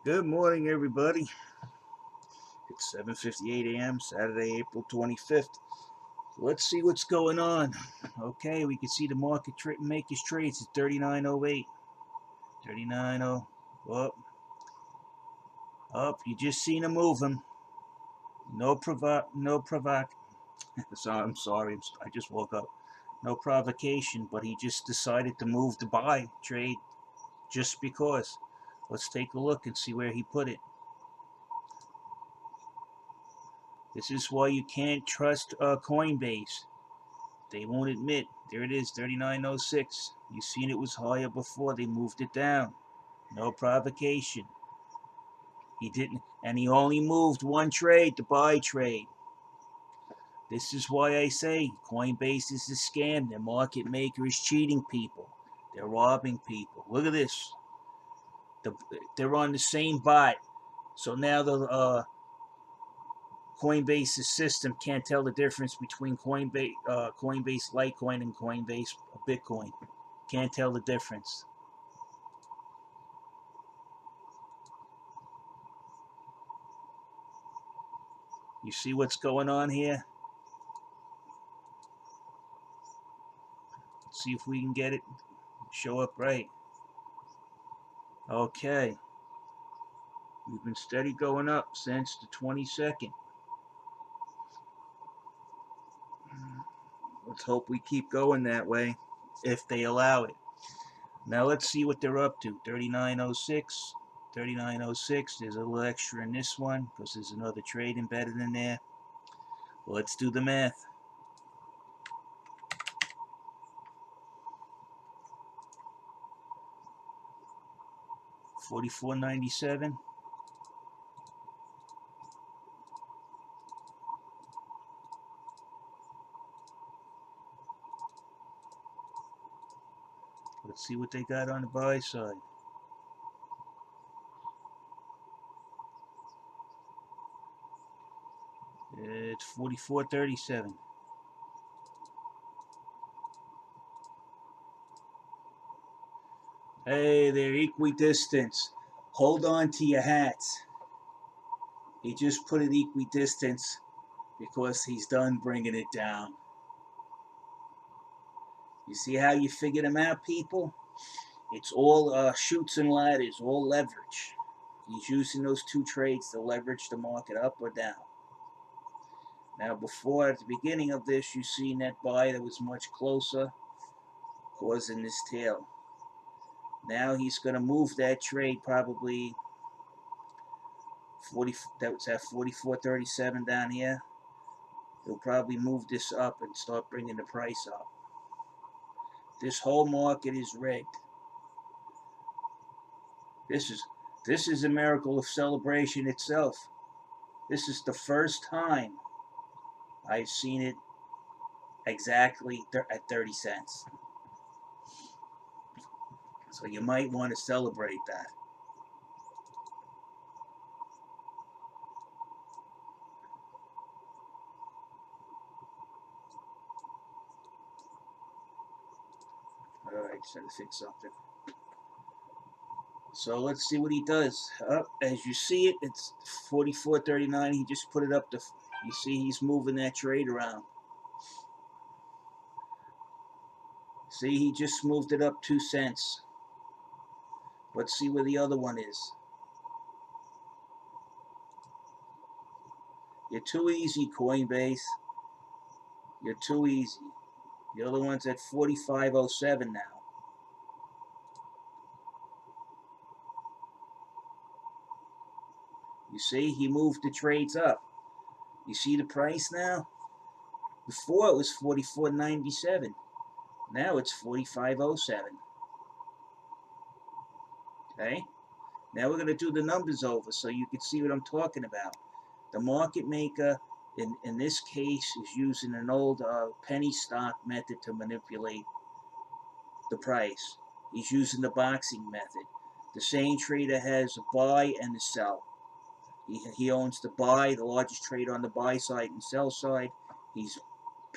Good morning, everybody. It's 7:58 a.m. Saturday, April 25th. Let's see what's going on. Okay, we can see the market make his trades at 39.08. 39.0. Up. You just seen him move him. No provoc. So I'm sorry. I just woke up. No provocation, but he just decided to move the buy trade just because. Let's take a look and see where he put it. This is why you can't trust Coinbase. They won't admit. There it is, 39.06. You seen it was higher before. They moved it down. No provocation. He didn't, and he only moved one trade, the buy trade. This is why I say Coinbase is a scam. Their market maker is cheating people. They're robbing people. Look at this. They're on the same bot. So now the Coinbase's system can't tell the difference between Coinbase Litecoin and Coinbase Bitcoin. Can't tell the difference. You see what's going on here? Let's see if we can get it show up right. Okay. We've been steady going up since the 22nd. Let's hope we keep going that way if they allow it. Now let's see what they're up to. 39.06. 39.06. There's a little extra in this one because there's another trade embedded in there. Let's do the math. 44.97. Let's see what they got on the buy side. It's 44.37. Hey, they're equidistant. Hold on to your hats. He just put it equidistant because he's done bringing it down. You see how you figured him out, people? It's all chutes and ladders, all leverage. He's using those two trades to leverage the market up or down. Now, before, at the beginning of this, you see that buy that was much closer, causing this tail. Now he's going to move that trade probably 40. That was at 44.37 down here. He'll probably move this up and start bringing the price up. This whole market is rigged. This is a miracle of celebration itself. This is the first time I've seen it exactly at 30 cents. So you might want to celebrate that. Alright, trying to fix something. So let's see what he does. As you see it, it's 44.39. He just put it up to, you see he's moving that trade around. See, he just moved it up 2 cents. Let's see where the other one is. You're too easy, Coinbase. You're too easy. The other one's at 45.07 now. You see, he moved the trades up. You see the price now? Before it was 44.97. Now it's 45.07. Okay? Now we're going to do the numbers over so you can see what I'm talking about. The market maker, in this case, is using an old penny stock method to manipulate the price. He's using the boxing method. The same trader has a buy and a sell. He owns the buy, the largest trader on the buy side and sell side. He's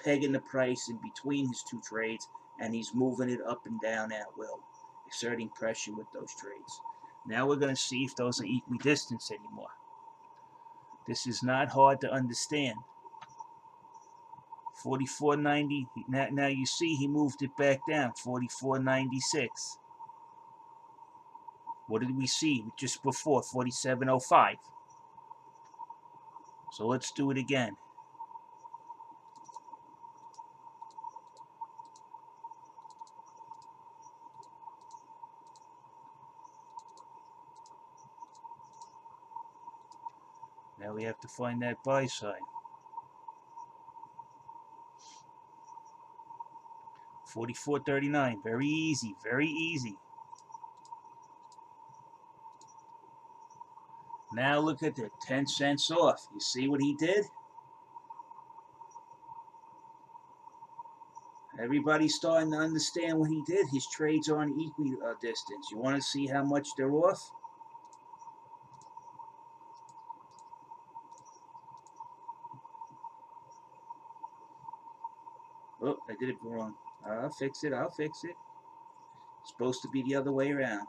pegging the price in between his two trades, and he's moving it up and down at will, exerting pressure with those trades. Now we're going to see if those are equidistant anymore. This is not hard to understand. 44.90. Now you see he moved it back down. 44.96. What did we see just before? 47.05. So let's do it again. Now we have to find that buy side. 44.39. Very easy. Very easy. Now look at that. 10 cents off. You see what he did? Everybody's starting to understand what he did. His trades are on equidistance. You want to see how much they're off? Oh, I did it wrong. I'll fix it. I'll fix it. It's supposed to be the other way around.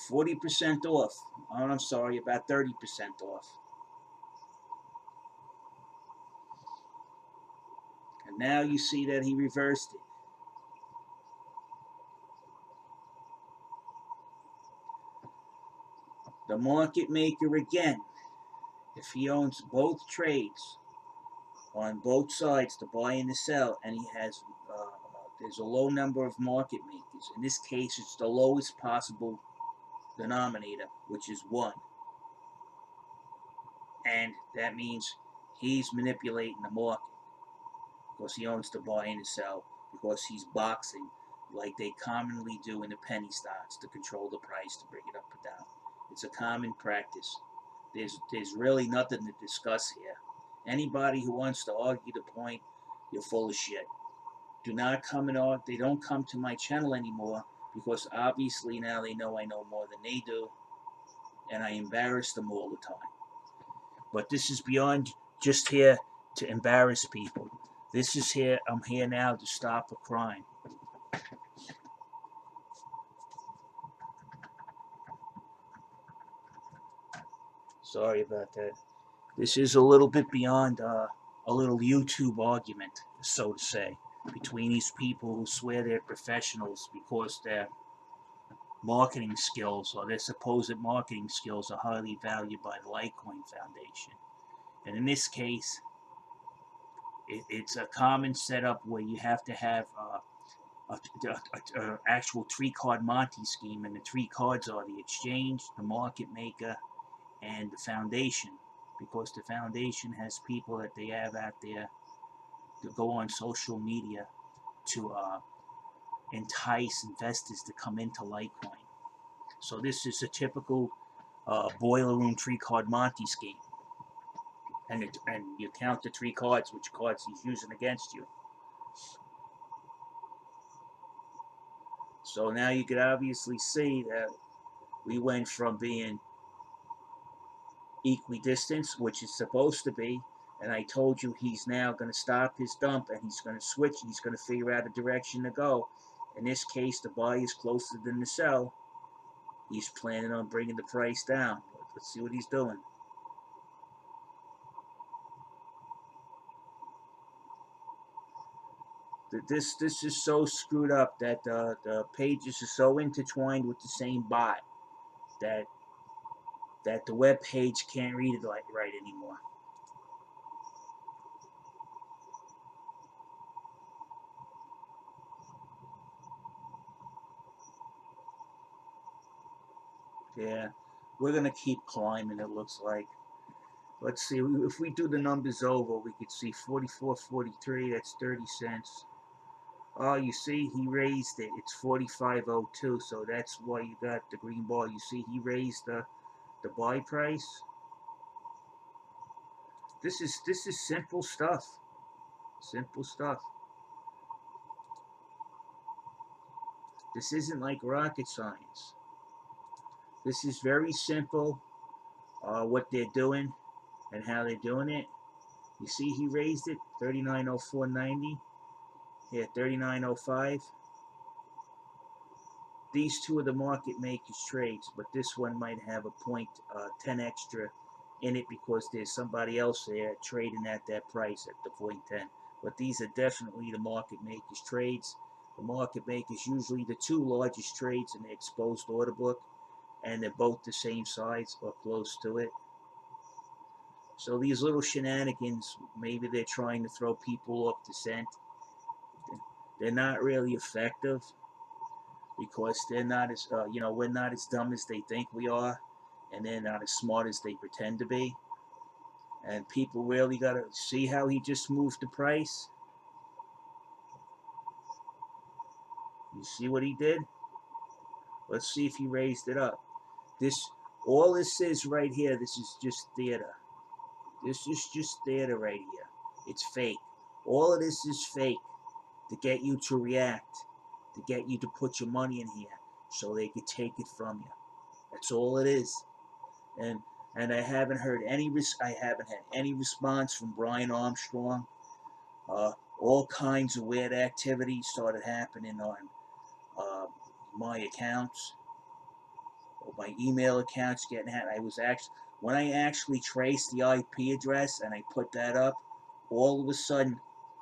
40% off. Oh, I'm sorry, about 30% off. And now you see that he reversed it. The market maker again, if he owns both trades on both sides, the buy and the sell, and he has there's a low number of market makers. In this case, it's the lowest possible denominator, which is 1. And that means he's manipulating the market because he owns the buy and the sell, because he's boxing like they commonly do in the penny stocks to control the price, to bring it up or down. It's a common practice. There's really nothing to discuss here. Anybody who wants to argue the point, you're full of shit. Do not come and argue. They don't come to my channel anymore because obviously now they know I know more than they do, and I embarrass them all the time. But this is beyond just here to embarrass people. This is here. I'm here now to stop a crime. Sorry about that. This is a little bit beyond a little YouTube argument, so to say, between these people who swear they're professionals because their marketing skills or their supposed marketing skills are highly valued by the Litecoin Foundation. And in this case, it's a common setup where you have to have a actual 3-card Monte scheme, and the 3 cards are the exchange, the market maker, and the foundation, because the foundation has people that they have out there to go on social media to entice investors to come into Litecoin. So this is a typical boiler room 3-card Monte scheme, and you count the 3 cards, which cards he's using against you. So now you could obviously see that we went from being equidistant, which is supposed to be, and I told you he's now going to stop his dump and he's going to switch, he's going to figure out a direction to go. In this case, the buy is closer than the sell. He's planning on bringing the price down. Let's see what he's doing. This is so screwed up that the pages are so intertwined with the same bot that the web page can't read it right anymore. Yeah, we're gonna keep climbing, it looks like. Let's see, if we do the numbers over, we could see 44.43, that's 30 cents. Oh, you see, he raised it. It's 45.02, so that's why you got the green bar. You see, he raised the buy price. This is simple stuff. Simple stuff. This isn't like rocket science. This is very simple, what they're doing and how they're doing it. You see, he raised it 39.04.90. Here, 39.05. These two are the market makers trades, but this one might have a point 10 extra in it because there's somebody else there trading at that price at the point 10. But these are definitely the market makers trades. The market makers usually the two largest trades in the exposed order book, and they're both the same size or close to it. So these little shenanigans, maybe they're trying to throw people off the scent. They're not really effective because they're not as we're not as dumb as they think we are, and they're not as smart as they pretend to be. And people really gotta see how he just moved the price. You see what he did? Let's see if he raised it up. This all this is right here. This is just theater. This is just theater right here. It's fake. All of this is fake to get you to react, to get you to put your money in here so they could take it from you. That's all it is. And I haven't heard any I haven't had any response from Brian Armstrong. All kinds of weird activity started happening on my accounts, or my email accounts getting hacked. I was actually when I actually traced the IP address and I put that up, all of a sudden,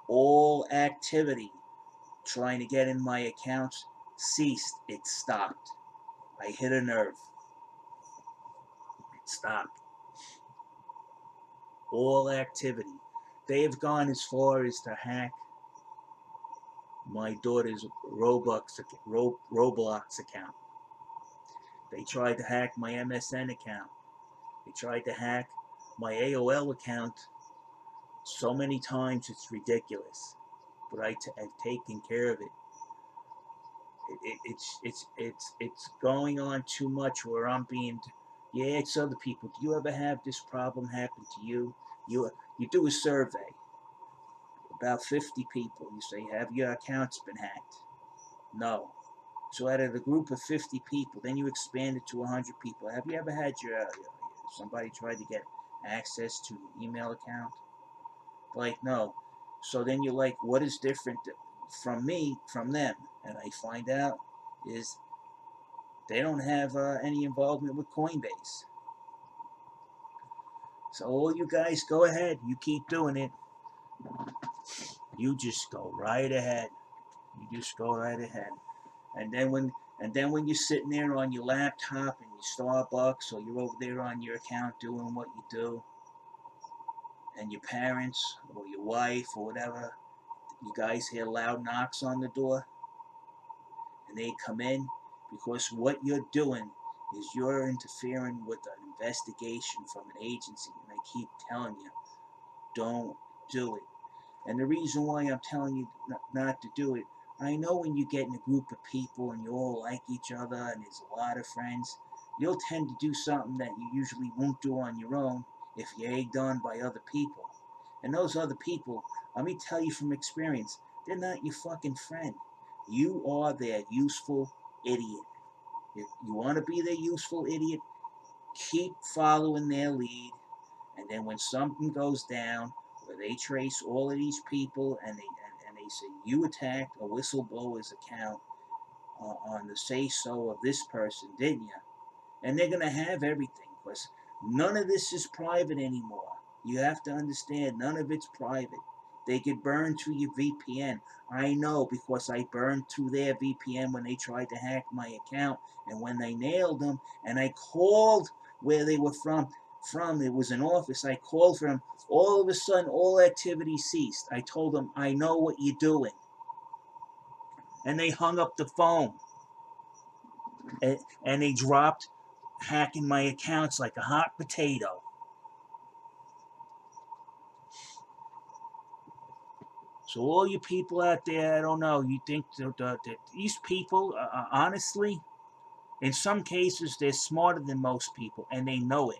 all activity trying to get in my accounts ceased. It stopped. I hit a nerve. It stopped. All activity. They have gone as far as to hack my daughter's Roblox account. They tried to hack my MSN account. They tried to hack my AOL account so many times it's ridiculous. But I've taken care of it. It's going on too much where I'm being. Yeah, it's other people. Do you ever have this problem happen to you? You do a survey, about 50 people. You say, have your accounts been hacked? No. So out of the group of 50 people, then you expand it to 100 people. Have you ever had somebody try to get access to your email account? Like, no. So then you're like, what is different from me, from them? And I find out is they don't have any involvement with Coinbase. So all you guys go ahead. You keep doing it. You just go right ahead. You just go right ahead. And then when you're sitting there on your laptop and your Starbucks, or you're over there on your account doing what you do, and your parents or your wife or whatever, you guys hear loud knocks on the door, and they come in because what you're doing is you're interfering with an investigation from an agency, and I keep telling you, don't do it. And the reason why I'm telling you not to do it, I know when you get in a group of people and you all like each other and there's a lot of friends, you'll tend to do something that you usually won't do on your own if you're egged on by other people. And those other people, let me tell you from experience, they're not your fucking friend. You are their useful idiot. If you want to be their useful idiot, keep following their lead, and then when something goes down, where they trace all of these people and they say you attacked a whistleblower's account on the say so of this person, didn't you? And they're gonna have everything because none of this is private anymore. You have to understand, none of it's private. They could burn through your VPN. I know because I burned through their VPN when they tried to hack my account, and when they nailed them, and I called where they were from. It was an office. I called for them. All of a sudden, all activity ceased. I told them, I know what you're doing. And they hung up the phone. And they dropped hacking my accounts like a hot potato. So all you people out there, I don't know, you think that these people, honestly, in some cases, they're smarter than most people, and they know it.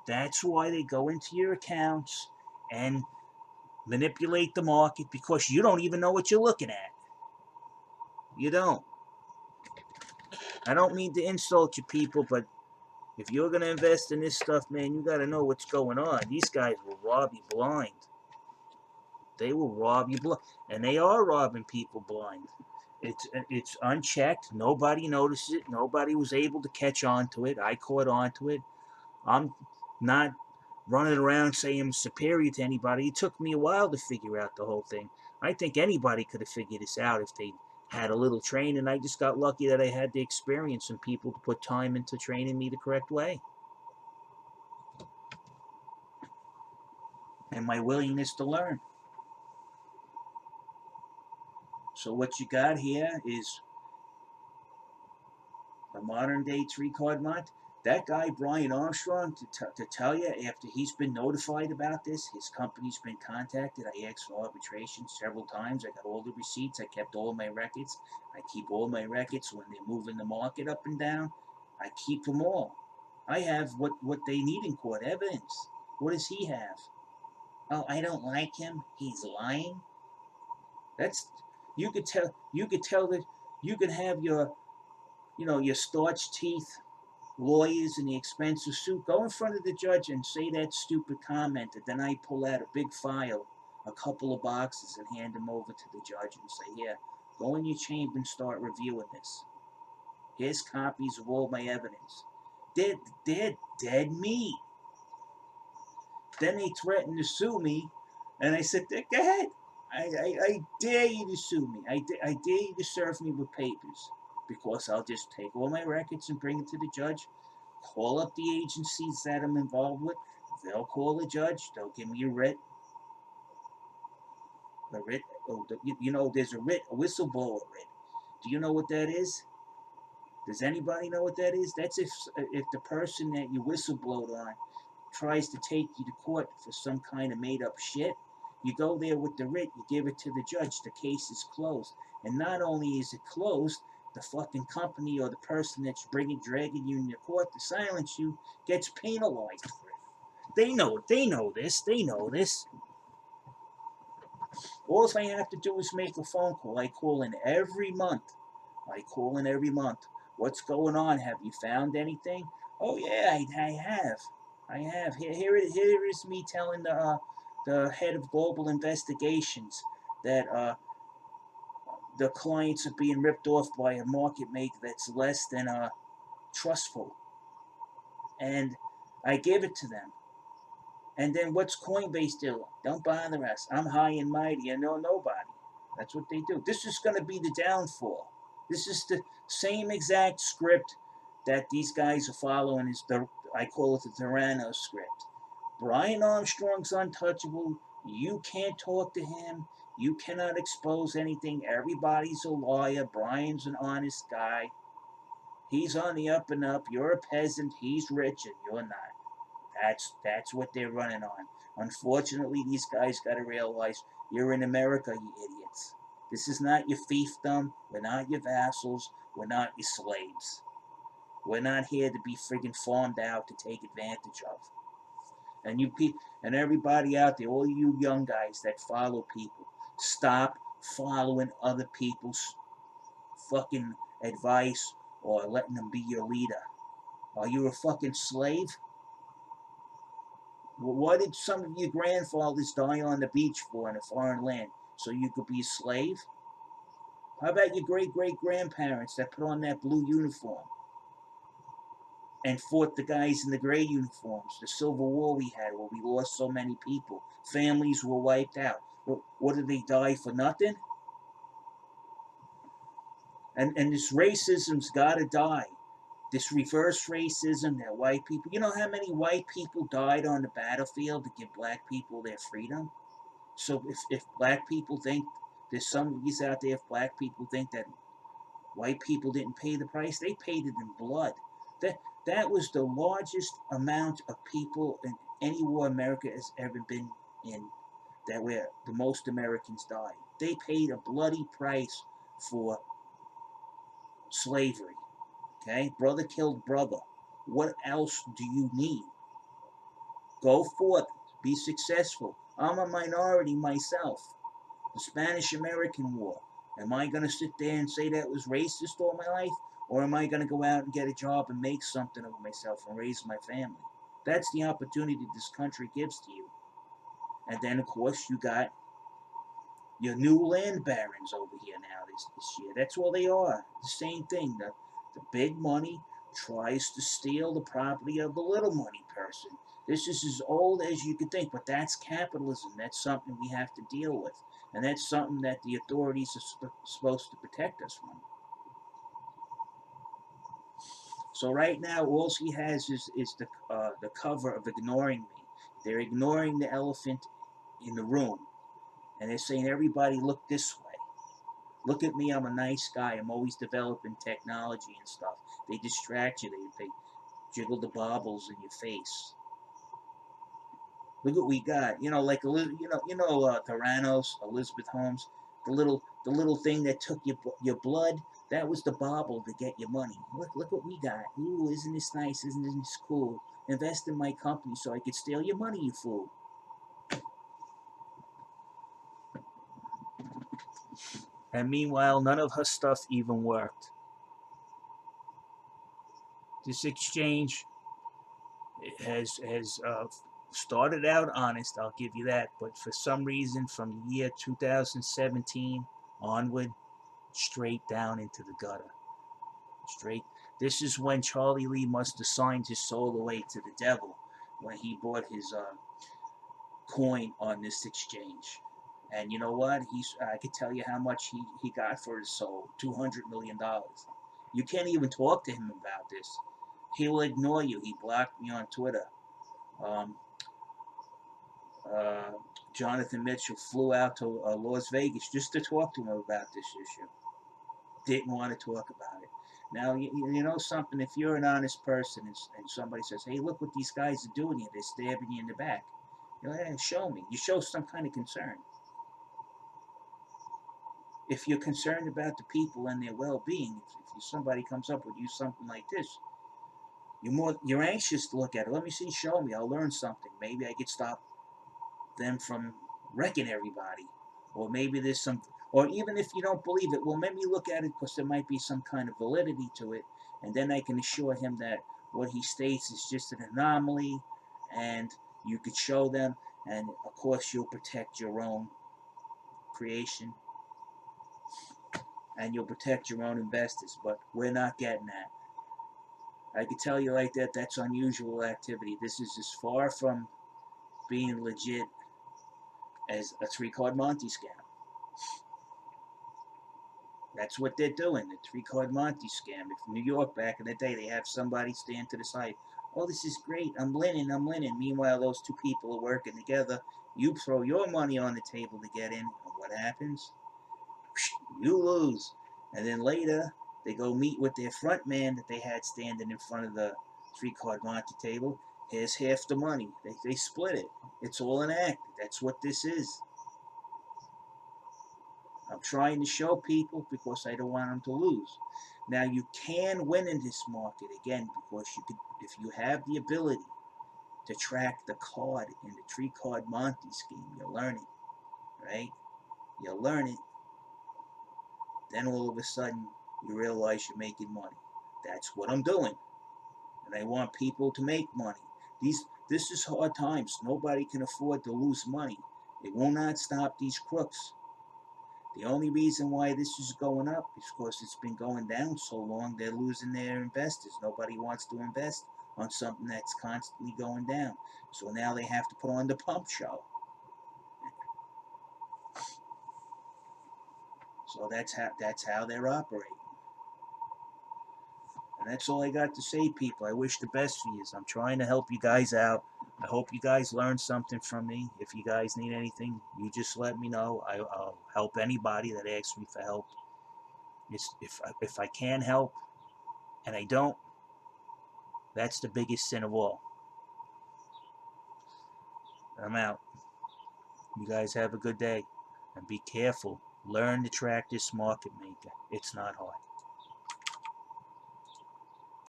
That's why they go into your accounts and manipulate the market, because you don't even know what you're looking at. You don't. I don't mean to insult you people, but if you're going to invest in this stuff, man, you got to know what's going on. These guys will rob you blind. They will rob you blind, and they are robbing people blind. It's unchecked. Nobody noticed it. Nobody was able to catch on to it. I caught on to it. I'm not running around saying I'm superior to anybody. It took me a while to figure out the whole thing. I think anybody could have figured this out if they had a little training. I just got lucky that I had the experience and people to put time into training me the correct way. And my willingness to learn. So what you got here is a modern day 3-card month. That guy, Brian Armstrong, to tell you, after he's been notified about this, his company's been contacted. I asked for arbitration several times. I got all the receipts. I kept all my records. I keep all my records when they're moving the market up and down. I keep them all. I have what they need in court, evidence. What does he have? Oh, I don't like him. He's lying. That's you could tell that you could have your your starch teeth lawyers in the expensive suit go in front of the judge and say that stupid comment, and then I pull out a big file, a couple of boxes, and hand them over to the judge and say, here, go in your chamber and start reviewing this. Here's copies of all my evidence. They're dead meat. Then they threatened to sue me, and I said, go ahead. I dare you to sue me. I dare you to serve me with papers, because I'll just take all my records and bring it to the judge, call up the agencies that I'm involved with. They'll call the judge. They'll give me a writ. A writ. Oh, there's a writ, a whistleblower writ. Do you know what that is? Does anybody know what that is? That's if the person that you whistleblowed on tries to take you to court for some kind of made up shit. You go there with the writ, you give it to the judge, the case is closed. And not only is it closed, the fucking company or the person that's dragging you in the court to silence you gets penalized for it. They know this. All I have to do is make a phone call. I call in every month. What's going on? Have you found anything? Oh yeah, I have. Here is me telling the head of global investigations that the clients are being ripped off by a market maker that's less than trustful, and I give it to them. And then what's Coinbase do? Don't bother us. I'm high and mighty. I know nobody. That's what they do. This is going to be the downfall. This is the same exact script that these guys are following. I call it the Tyranno script. Brian Armstrong's untouchable. You can't talk to him. You cannot expose anything. Everybody's a liar. Brian's an honest guy. He's on the up and up. You're a peasant. He's rich and you're not. That's what they're running on. Unfortunately, these guys got to realize you're in America, you idiots. This is not your fiefdom. We're not your vassals. We're not your slaves. We're not here to be friggin' farmed out to take advantage of. And everybody out there, all you young guys that follow people, stop following other people's fucking advice or letting them be your leader. Are you a fucking slave? Why did some of your grandfathers die on the beach for in a foreign land? So you could be a slave? How about your great-great-grandparents that put on that blue uniform and fought the guys in the gray uniforms, the Civil War we had where we lost so many people? Families were wiped out. What did they die for? Nothing? And this racism's got to die. This reverse racism that white people, you know how many white people died on the battlefield to give black people their freedom? So if black people think, there's some of these out there, if black people think that white people didn't pay the price, they paid it in blood. That was the largest amount of people in any war America has ever been in, that where the most Americans died. They paid a bloody price for slavery. Okay? Brother killed brother. What else do you need? Go forth. Be successful. I'm a minority myself. The Spanish-American War. Am I going to sit there and say that was racist all my life? Or am I going to go out and get a job and make something of myself and raise my family? That's the opportunity this country gives to you. And then, of course, you got Your new land barons over here now this year. That's all they are. The same thing. The big money tries to steal the property of the little money person. This is as old as you could think, but that's capitalism. That's something we have to deal with. And that's something that the authorities are supposed to protect us from. So right now, all she has is the cover of ignoring me. They're ignoring the elephant in the room, and they're saying, everybody look this way. Look at me, I'm a nice guy. I'm always developing technology and stuff. They distract you. They jiggle the baubles in your face. Look what we got. Like Theranos, Elizabeth Holmes, the little thing that took your blood. That was the bauble to get your money. Look what we got. Ooh, isn't this nice? Isn't this cool? Invest in my company so I could steal your money, you fool. And meanwhile, none of her stuff even worked. This exchange has started out honest, I'll give you that, but for some reason, from the year 2017 onward, straight down into the gutter. Straight. This is when Charlie Lee must have signed his soul away to the devil when he bought his coin on this exchange. And you know what? I could tell you how much he got for his soul. $200 million. You can't even talk to him about this. He'll ignore you. He blocked me on Twitter. Um, uh, Jonathan Mitchell flew out to Las Vegas just to talk to him about this issue. Didn't want to talk about it. Now, you know something, if you're an honest person and somebody says, hey, look what these guys are doing here, they're stabbing you in the back. You're like, hey, show me. You show some kind of concern. If you're concerned about the people and their well-being, if somebody comes up with you something like this, you're anxious to look at it. Let me see, show me. I'll learn something. Maybe I could stop them from wrecking everybody, or maybe there's some, or even if you don't believe it, well, let me look at it because there might be some kind of validity to it, and then I can assure him that what he states is just an anomaly, and you could show them, and of course you'll protect your own creation, and you'll protect your own investors, but we're not getting that. I can tell you like that, that's unusual activity. This is as far from being legit as a three-card Monte scam. That's what they're doing, the three-card Monte scam. If New York back in the day, they have somebody stand to the side. Oh, this is great. I'm winning. Meanwhile, those two people are working together. You throw your money on the table to get in, and what happens? You lose. And then later, they go meet with their front man that they had standing in front of the three-card Monte table. Here's half the money. They split it. It's all an act. That's what this is. I'm trying to show people because I don't want them to lose. Now you can win in this market again because if you have the ability to track the card in the three-card Monte scheme, you'll learn it, right? You'll learn it. Then all of a sudden you realize you're making money. That's what I'm doing, and I want people to make money. This is hard times. Nobody can afford to lose money. It will not stop these crooks. The only reason why this is going up is because it's been going down so long, they're losing their investors. Nobody wants to invest on something that's constantly going down. So now they have to put on the pump show. So that's how they're operating. And that's all I got to say, people. I wish the best for you. I'm trying to help you guys out. I hope you guys learned something from me. If you guys need anything, you just let me know. I'll help anybody that asks me for help. If I can help and I don't, that's the biggest sin of all. I'm out. You guys have a good day and be careful. Learn to track this market maker. It's not hard.